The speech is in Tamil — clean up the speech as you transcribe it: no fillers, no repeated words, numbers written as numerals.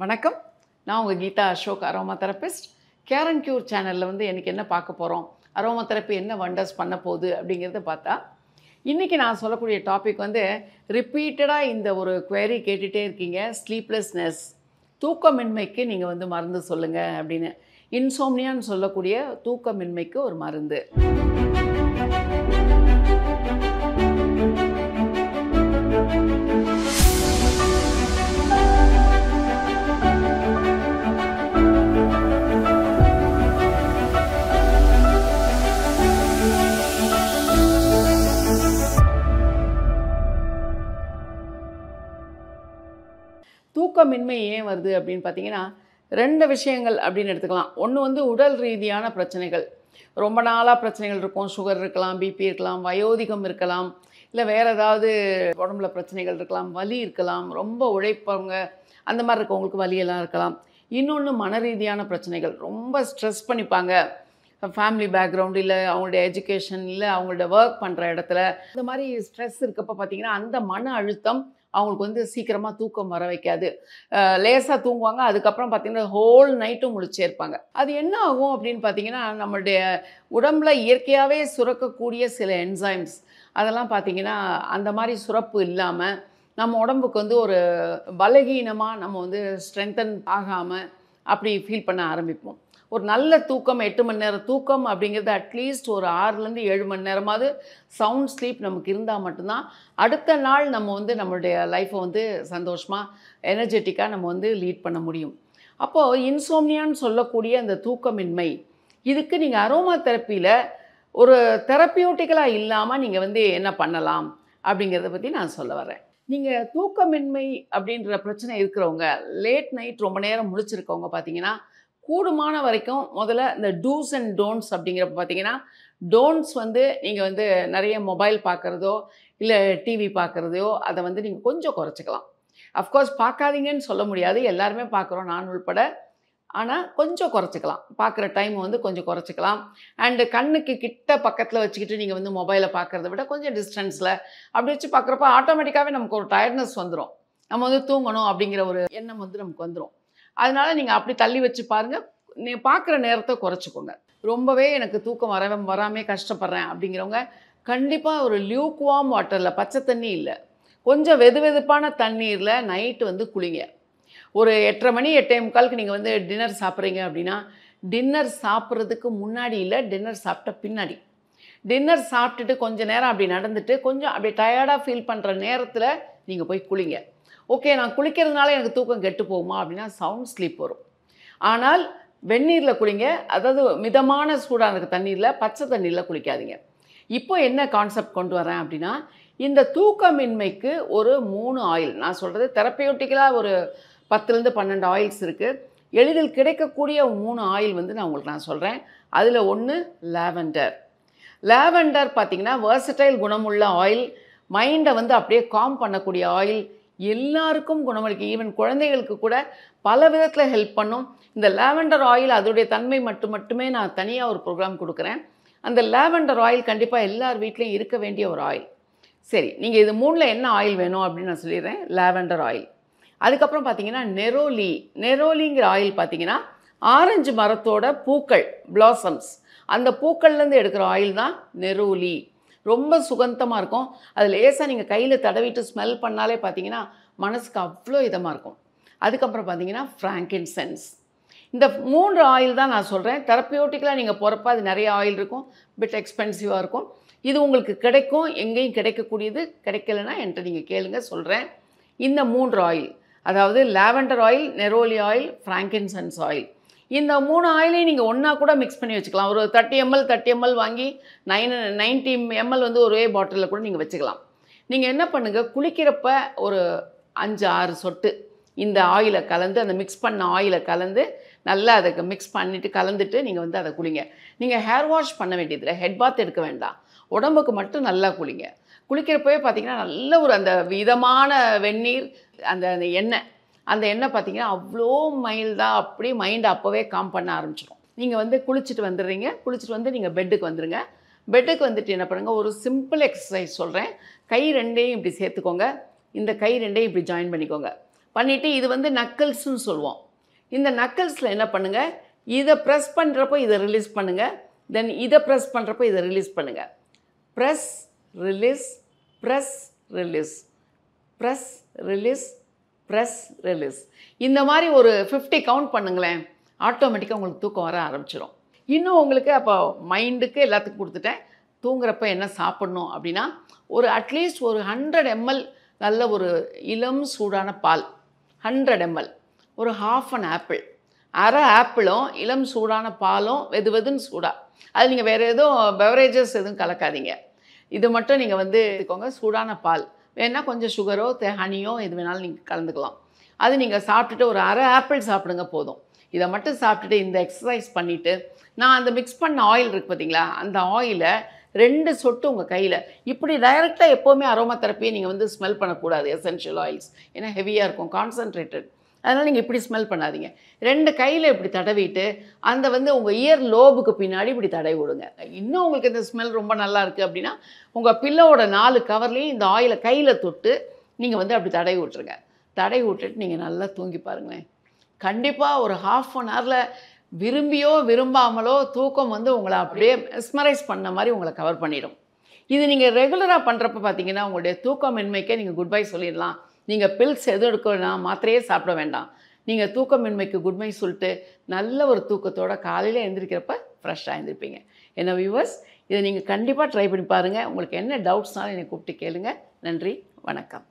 வணக்கம். நான் உங்கள் Geetha Ashok, aroma therapist. Care and cure சேனலில் எனக்கு என்ன பார்க்க போகிறோம், அரோமா தெரப்பி என்ன வண்டர்ஸ் பண்ண போகுது அப்படிங்கிறத பார்த்தா, இன்றைக்கி நான் சொல்லக்கூடிய டாபிக் ரிப்பீட்டடாக இந்த ஒரு குவெரி கேட்டுகிட்டே இருக்கீங்க. ஸ்லீப்லெஸ்னஸ், தூக்கமின்மைக்கு நீங்கள் மருந்து சொல்லுங்கள் அப்படின்னு. இன்சோம்னியான்னு சொல்லக்கூடிய தூக்கமின்மைக்கு ஒரு மருந்து. தூக்கமின்மை ஏன் வருது அப்படின்னு பார்த்தீங்கன்னா, ரெண்டு விஷயங்கள் அப்படின்னு எடுத்துக்கலாம். ஒன்று உடல் ரீதியான பிரச்சனைகள். ரொம்ப நாளாக பிரச்சனைகள் இருக்கும். சுகர் இருக்கலாம், பிபி இருக்கலாம், வயோதிகம் இருக்கலாம், இல்லை வேறு ஏதாவது உடம்புல பிரச்சனைகள் இருக்கலாம், வலி இருக்கலாம், ரொம்ப உழைப்பவங்க அந்த மாதிரி இருக்கவங்களுக்கு வலியெல்லாம் இருக்கலாம். இன்னொன்று மன ரீதியான பிரச்சனைகள். ரொம்ப ஸ்ட்ரெஸ் பண்ணிப்பாங்க, ஃபேமிலி பேக்ரவுண்டு, இல்லை அவங்களுடைய எஜுகேஷன், இல்லை அவங்களோட ஒர்க் பண்ணுற இடத்துல இந்த மாதிரி ஸ்ட்ரெஸ் இருக்கப்போ பார்த்திங்கன்னா, அந்த மன அழுத்தம் அவங்களுக்கு சீக்கிரமாக தூக்கம் வர வைக்காது. லேசாக தூங்குவாங்க, அதுக்கப்புறம் பார்த்திங்கன்னா ஹோல் நைட்டும் முழிச்சே இருப்பாங்க. அது என்ன ஆகும் அப்படின்னு பார்த்திங்கன்னா, நம்மளுடைய உடம்புல இயற்கையாகவே சுரக்கக்கூடிய சில என்சைம்ஸ் அதெல்லாம் பார்த்திங்கன்னா அந்த மாதிரி சுரப்பு இல்லாமல் நம்ம உடம்புக்கு ஒரு பலகீனமாக நம்ம ஸ்ட்ரென்தன் ஆகாமல் அப்படி ஃபீல் பண்ண ஆரம்பிப்போம். ஒரு நல்ல தூக்கம், 8 மணி நேரம் தூக்கம் அப்படிங்கிறது அட்லீஸ்ட் ஒரு 6லேருந்து 7 மணி நேரமாவது சவுண்ட் ஸ்லீப் நமக்கு இருந்தால் மட்டும்தான் அடுத்த நாள் நம்ம நம்மளுடைய லைஃப்பை சந்தோஷமாக எனர்ஜெட்டிக்காக நம்ம லீட் பண்ண முடியும். அப்போது இன்சோம்னியான்னு சொல்லக்கூடிய அந்த தூக்கமின்மை, இதுக்கு நீங்கள் அரோமா தெரப்பியில் ஒரு தெரப்பியூட்டிக்கலாக இல்லாமல் நீங்கள் என்ன பண்ணலாம் அப்படிங்கிறத பற்றி நான் சொல்ல வரேன். நீங்கள் தூக்கமின்மை அப்படின்ற பிரச்சனை இருக்கிறவங்க, லேட் நைட் ரொம்ப நேரம் முழிச்சிருக்கவங்க பார்த்தீங்கன்னா, கூடுமான வரைக்கும் முதல்ல இந்த டூஸ் அண்ட் டோன்ட்ஸ் அப்படிங்கிறப்ப பார்த்தீங்கன்னா, டோன்ட்ஸ் நீங்கள் நிறைய மொபைல் பார்க்குறதோ இல்லை டிவி பார்க்குறதையோ அதை நீங்கள் கொஞ்சம் குறைச்சிக்கலாம். அஃப்கோர்ஸ் பார்க்காதீங்கன்னு சொல்ல முடியாது, எல்லாருமே பார்க்குறோம், நான் உள்பட. ஆனால் கொஞ்சம் குறைச்சிக்கலாம், பார்க்குற டைம் கொஞ்சம் குறைச்சிக்கலாம். அண்டு கண்ணுக்கு கிட்ட பக்கத்தில் வச்சுக்கிட்டு நீங்கள் மொபைலை பார்க்குறத விட கொஞ்சம் டிஸ்டன்ஸில் அப்படி வச்சு பார்க்குறப்ப ஆட்டோமேட்டிக்காகவே நமக்கு ஒரு டயர்ட்னஸ் வந்துடும். நம்ம தூங்கணும் அப்படிங்கிற ஒரு எண்ணம் நமக்கு வந்துடும். அதனால் நீங்கள் அப்படி தள்ளி வச்சு பாருங்கள். நீங்கள் பார்க்குற நேரத்தை குறைச்சிக்கோங்க. ரொம்பவே எனக்கு தூக்கம் வராமே கஷ்டப்படுறேன் அப்படிங்கிறவங்க கண்டிப்பாக ஒரு லியூக் வார்ம் வாட்டரில், பச்சை தண்ணி இல்லை, கொஞ்சம் வெதுவெதுப்பான தண்ணீரில் நைட்டு குளிங்க. ஒரு 8:30 மணி 8:45க்கு நீங்கள் டின்னர் சாப்பிட்றீங்க அப்படின்னா, டின்னர் சாப்பிட்றதுக்கு முன்னாடி இல்லை, டின்னர் சாப்பிட்ட பின்னாடி. டின்னர் சாப்பிட்டுட்டு கொஞ்சம் நேரம் அப்படி நடந்துட்டு கொஞ்சம் அப்படி டயர்டாக ஃபீல் பண்ணுற நேரத்தில் நீங்கள் போய் குளிங்க. ஓகே, நான் குளிக்கிறதுனால எனக்கு தூக்கம் கெட்டு போகுமா அப்படின்னா சவுண்ட் ஸ்லீப் வரும். ஆனால் வெந்நீரில் குளிங்க, அதாவது மிதமான சூடான இருக்க தண்ணீரில், பச்சை தண்ணீரில் குளிக்காதீங்க. இப்போ என்ன கான்செப்ட் கொண்டு வரேன் அப்படின்னா, இந்த தூக்கமின்மைக்கு ஒரு 3 ஆயில், நான் சொல்கிறது தெரப்பியூட்டிக்கலாக ஒரு 10லேருந்து 12 ஆயில்ஸ் இருக்குது. எளிதில் கிடைக்கக்கூடிய 3 ஆயில் நான் உங்களுக்கு நான் சொல்கிறேன். அதில் ஒன்று லாவெண்டர். லாவெண்டர் பார்த்திங்கன்னா வெர்சடைல் குணமுள்ள ஆயில், மைண்டை அப்படியே காம் பண்ணக்கூடிய ஆயில், எல்லாருக்கும் குணமளிக்கும். ஈவன் குழந்தைகளுக்கு கூட பல விதத்தில் ஹெல்ப் பண்ணும். இந்த லாவெண்டர் ஆயில் அதோடைய தன்மை மட்டுமே நான் தனியாக ஒரு ப்ரோக்ராம் கொடுக்குறேன். அந்த லாவெண்டர் ஆயில் கண்டிப்பாக எல்லார் வீட்லேயும் இருக்க வேண்டிய ஒரு ஆயில். சரி, நீங்கள் இது 3ல் என்ன ஆயில் வேணும் அப்படின்னு நான் சொல்லிடுறேன். Lavender oil. அதுக்கப்புறம் பார்த்தீங்கன்னா நெரோலிங்கிற ஆயில் பார்த்தீங்கன்னா ஆரஞ்சு மரத்தோட பூக்கள், பிளாசம்ஸ், அந்த பூக்கள்லேருந்து எடுக்கிற ஆயில் தான் நெரோலி. ரொம்ப சுகந்தமாக இருக்கும். அது லேசாக நீங்கள் கையில் தடவிட்டு ஸ்மெல் பண்ணாலே பார்த்தீங்கன்னா மனசுக்கு அவ்வளோ இதமாக இருக்கும். அதுக்கப்புறம் பார்த்தீங்கன்னா ஃப்ராங்கின்சென்ஸ். இந்த 3 ஆயில் தான் நான் சொல்கிறேன். தெரப்பியூட்டிக்கலாக நீங்கள் போகிறப்ப அது நிறைய ஆயில் இருக்கும், பிட் எக்ஸ்பென்சிவாக இருக்கும். இது உங்களுக்கு கிடைக்கும், எங்கேயும் கிடைக்கக்கூடியது. கிடைக்கலன்னா என்கிட்ட நீங்கள் கேளுங்க, சொல்கிறேன். இந்த 3 ஆயில், அதாவது lavender oil, neroli oil, frankincense oil, இந்த 3 ஆயிலையும் நீங்கள் ஒன்றா கூட மிக்ஸ் பண்ணி வச்சுக்கலாம். ஒரு 30 ml வாங்கி 90 ml ஒரே பாட்டிலில் கூட நீங்கள் வச்சுக்கலாம். நீங்கள் என்ன பண்ணுங்கள், குளிக்கிறப்ப ஒரு 5-6 சொட்டு இந்த ஆயிலை கலந்து, அந்த மிக்ஸ் பண்ண ஆயிலை கலந்து நல்லா அதுக்கு மிக்ஸ் பண்ணிவிட்டு கலந்துட்டு நீங்கள் அதை குளிங்க. நீங்கள் ஹேர் வாஷ் பண்ண வேண்டியதில்லை, ஹெட் பாத் எடுக்க வேண்டாம், உடம்புக்கு மட்டும் நல்லா குளிங்க. குளிக்கிறப்பவே பார்த்திங்கன்னா நல்ல ஒரு அந்த விதமான வெந்நீர், அந்த எண்ணெய் பார்த்திங்கன்னா அவ்வளோ மைல்டாக அப்படியே மைண்டை அப்போவே காம் பண்ண ஆரம்பிச்சிடும். நீங்கள் குளிச்சுட்டு வந்துடுறீங்க, குளிச்சுட்டு நீங்கள் பெட்டுக்கு வந்துடுங்க. பெட்டுக்கு வந்துட்டு என்ன பண்ணுங்கள், ஒரு சிம்பிள் எக்ஸசைஸ் சொல்கிறேன். கை ரெண்டையும் இப்படி சேர்த்துக்கோங்க, இந்த கை ரெண்டையும் இப்படி ஜாயின் பண்ணிக்கோங்க. பண்ணிவிட்டு இது வந்து நக்கல்ஸ்ன்னு சொல்லுவோம். இந்த நக்கல்ஸில் என்ன பண்ணுங்கள், இதை ப்ரெஸ் பண்ணுறப்போ இதை ரிலீஸ் பண்ணுங்கள், தென் இதை ப்ரெஸ் பண்ணுறப்போ இதை ரிலீஸ் பண்ணுங்கள். Press release, press release, press release, press release. இந்த மாதிரி ஒரு 50 கவுண்ட் பண்ணுங்களேன், ஆட்டோமேட்டிக்காக உங்களுக்கு தூக்கம் வர ஆரம்பிச்சிடும். இன்னும் உங்களுக்கு அப்போ மைண்டுக்கு எல்லாத்துக்கும் கொடுத்துட்டேன். தூங்குறப்ப என்ன சாப்பிட்ணும் அப்படின்னா, ஒரு அட்லீஸ்ட் ஒரு 100 ml நல்ல ஒரு இளம் சூடான பால், 100 ml, ஒரு ½ an ஆப்பிள், அரை ஆப்பிளும் இளம் சூடான பாலும் வெது வெதுன்னு சூடாக, அது நீங்கள் வேறு எதுவும் பெவரேஜஸ் எதுவும் கலக்காதீங்க. இது மட்டும் நீங்கள் வந்து எடுத்துக்கோங்க. சூடான பால் வேணால் கொஞ்சம் சுகரோ ஹனியோ எது வேணாலும் நீங்கள் கலந்துக்கலாம். அது நீங்கள் சாப்பிட்டுட்டு ஒரு அரை ஆப்பிள் சாப்பிடுங்க போதும். இதை மட்டும் சாப்பிட்டுட்டு இந்த எக்ஸசைஸ் பண்ணிவிட்டு, நான் அந்த மிக்ஸ் பண்ண ஆயில் இருக்குது பார்த்தீங்களா, அந்த ஆயிலை 2 சொட்டு உங்கள் கையில் இப்படி டைரெக்டாக, எப்போவுமே அரோமா தெரப்பியை நீங்கள் வந்து ஸ்மெல் பண்ணக்கூடாது, எசென்ஷியல் ஆயில்ஸ், ஏன்னா ஹெவியாக இருக்கும், கான்சன்ட்ரேட்டட். அதனால் நீங்கள் இப்படி ஸ்மெல் பண்ணாதீங்க. 2 கையில் இப்படி தடவிட்டு அந்த வந்து உங்கள் இயர் லோபுக்கு பின்னாடி இப்படி தடவி விடுங்க. இன்னும் உங்களுக்கு இந்த ஸ்மெல் ரொம்ப நல்லா இருக்குது அப்படின்னா, உங்கள் பில்லோட 4 கவர்லேயும் இந்த ஆயிலை கையில் தொட்டு நீங்கள் வந்து அப்படி தடவி விட்டுருங்க. தடவி விட்டுட்டு நீங்கள் நல்லா தூங்கி பாருங்களேன். கண்டிப்பாக ஒரு ½ an hourல விரும்பியோ விரும்பாமலோ தூக்கம் வந்து உங்களை அப்படியே மெஸ்மரைஸ் பண்ண மாதிரி உங்களை கவர் பண்ணிடும். இது நீங்கள் ரெகுலராக பண்ணுறப்ப பார்த்தீங்கன்னா, உங்களுடைய தூக்கமின்மைக்கே நீங்கள் குட் பை சொல்லிடலாம். நீங்கள் பில்ஸ் எதுவும் எடுக்க வேண்டாம், மாத்திரையே சாப்பிட வேண்டாம். நீங்கள் தூக்கமின்மைக்கு குட் பை சொல்லிட்டு நல்ல ஒரு தூக்கத்தோட காலையில் எழுந்திரிக்கிறப்ப ஃப்ரெஷ்ஷாக எழுந்திருப்பீங்க. என்ன வியூவர்ஸ், இதை நீங்கள் கண்டிப்பாக ட்ரை பண்ணி பாருங்கள். உங்களுக்கு என்ன டவுட்ஸ்னாலும் என்னை கூப்பிட்டு கேளுங்க. நன்றி, வணக்கம்.